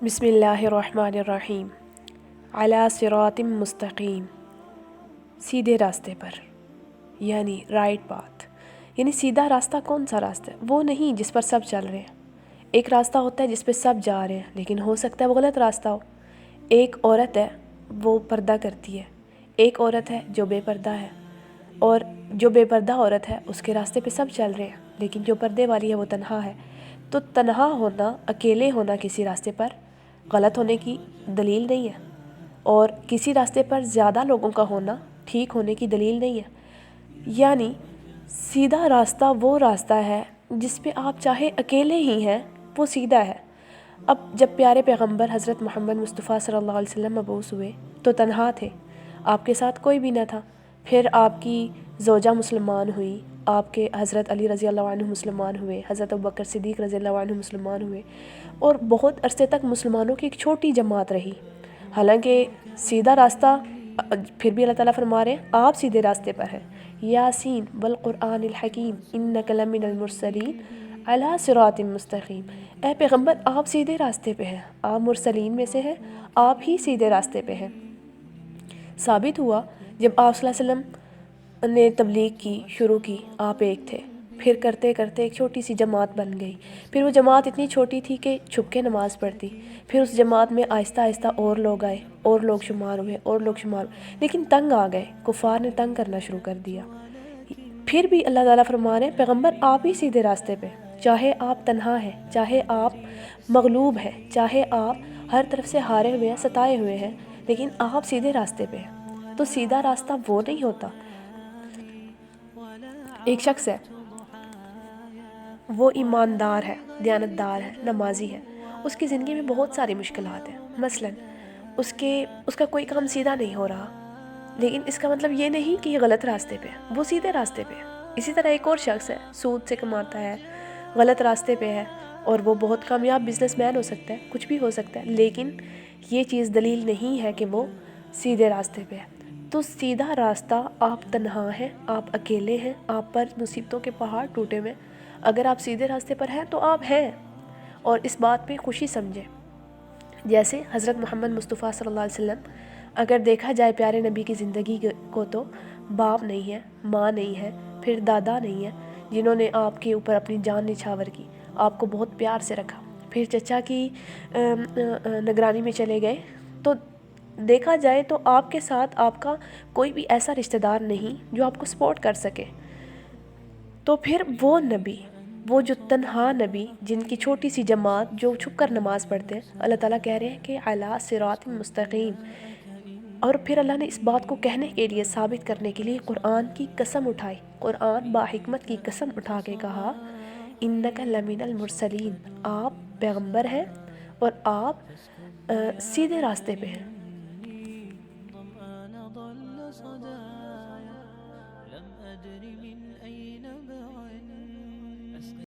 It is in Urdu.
بسم اللہ الرحمن الرحیم علی صراط مستقیم، سیدھے راستے پر، یعنی رائٹ پاتھ۔ یعنی سیدھا راستہ کون سا راستہ ہے؟ وہ نہیں جس پر سب چل رہے ہیں۔ ایک راستہ ہوتا ہے جس پہ سب جا رہے ہیں لیکن ہو سکتا ہے وہ غلط راستہ ہو۔ ایک عورت ہے وہ پردہ کرتی ہے، ایک عورت ہے جو بے پردہ ہے، اور جو بے پردہ عورت ہے اس کے راستے پہ سب چل رہے ہیں لیکن جو پردے والی ہے وہ تنہا ہے۔ تو تنہا ہونا، اکیلے ہونا کسی راستے پر غلط ہونے کی دلیل نہیں ہے، اور کسی راستے پر زیادہ لوگوں کا ہونا ٹھیک ہونے کی دلیل نہیں ہے۔ یعنی سیدھا راستہ وہ راستہ ہے جس پہ آپ چاہے اکیلے ہی ہیں وہ سیدھا ہے۔ اب جب پیارے پیغمبر حضرت محمد مصطفیٰ صلی اللہ علیہ وسلم مبعوث ہوئے تو تنہا تھے، آپ کے ساتھ کوئی بھی نہ تھا۔ پھر آپ کی زوجہ مسلمان ہوئی، آپ کے حضرت علی رضی اللہ عنہ مسلمان ہوئے، حضرت ابوبکر صدیق رضی اللہ عنہ مسلمان ہوئے، اور بہت عرصے تک مسلمانوں کی ایک چھوٹی جماعت رہی۔ حالانکہ سیدھا راستہ، پھر بھی اللہ تعالیٰ فرما رہے ہیں آپ سیدھے راستے پر ہیں۔ یاسین والقرآن الحکیم انک لمن المرسلین علی صراط مستقیم۔ اے پیغمبر آپ سیدھے راستے پہ ہیں، آپ مرسلین میں سے ہیں، آپ ہی سیدھے راستے پہ ہیں۔ ثابت ہوا جب آپ صلی اللہ علیہ وسلم نے تبلیغ کی شروع کی، آپ ایک تھے، پھر کرتے کرتے ایک چھوٹی سی جماعت بن گئی، پھر وہ جماعت اتنی چھوٹی تھی کہ چھپ کے نماز پڑھتی، پھر اس جماعت میں آہستہ آہستہ اور لوگ آئے، اور لوگ شمار ہوئے، اور لوگ شمار ہوئے، لیکن تنگ آ گئے، کفار نے تنگ کرنا شروع کر دیا۔ پھر بھی اللہ تعالیٰ فرما رہے ہیں پیغمبر آپ ہی سیدھے راستے پہ، چاہے آپ تنہا ہیں، چاہے آپ مغلوب ہیں، چاہے آپ ہر طرف سے ہارے ہوئے ہیں، ستائے ہوئے ہیں، لیکن آپ سیدھے راستے پہ ہیں۔ تو سیدھا راستہ وہ نہیں ہوتا۔ ایک شخص ہے، وہ ایماندار ہے، دیانتدار ہے، نمازی ہے، اس کی زندگی میں بہت ساری مشکلات ہیں، مثلا اس کا کوئی کام سیدھا نہیں ہو رہا، لیکن اس کا مطلب یہ نہیں کہ یہ غلط راستے پہ ہے، وہ سیدھے راستے پہ ہے۔ اسی طرح ایک اور شخص ہے، سود سے کماتا ہے، غلط راستے پہ ہے، اور وہ بہت کامیاب بزنس مین ہو سکتا ہے، کچھ بھی ہو سکتا ہے، لیکن یہ چیز دلیل نہیں ہے کہ وہ سیدھے راستے پہ ہے۔ تو سیدھا راستہ، آپ تنہا ہیں، آپ اکیلے ہیں، آپ پر مصیبتوں کے پہاڑ ٹوٹے ہوئے، اگر آپ سیدھے راستے پر ہیں تو آپ ہیں، اور اس بات پہ خوشی سمجھیں۔ جیسے حضرت محمد مصطفیٰ صلی اللہ علیہ وسلم، اگر دیکھا جائے پیارے نبی کی زندگی کو، تو باپ نہیں ہے، ماں نہیں ہے، پھر دادا نہیں ہے جنہوں نے آپ کے اوپر اپنی جان نچھاور کی، آپ کو بہت پیار سے رکھا، پھر چچا کی نگرانی میں چلے گئے، تو دیکھا جائے تو آپ کے ساتھ آپ کا کوئی بھی ایسا رشتہ دار نہیں جو آپ کو سپورٹ کر سکے۔ تو پھر وہ نبی، وہ جو تنہا نبی، جن کی چھوٹی سی جماعت جو چھپ کر نماز پڑھتے ہیں، اللہ تعالیٰ کہہ رہے ہیں کہ علی صراط مستقیم، اور پھر اللہ نے اس بات کو کہنے کے لیے، ثابت کرنے کے لیے قرآن کی قسم اٹھائی، قرآن باحکمت کی قسم اٹھا کے کہا انک لمن المرسلین، آپ پیغمبر ہیں اور آپ سیدھے راستے پہ ہیں۔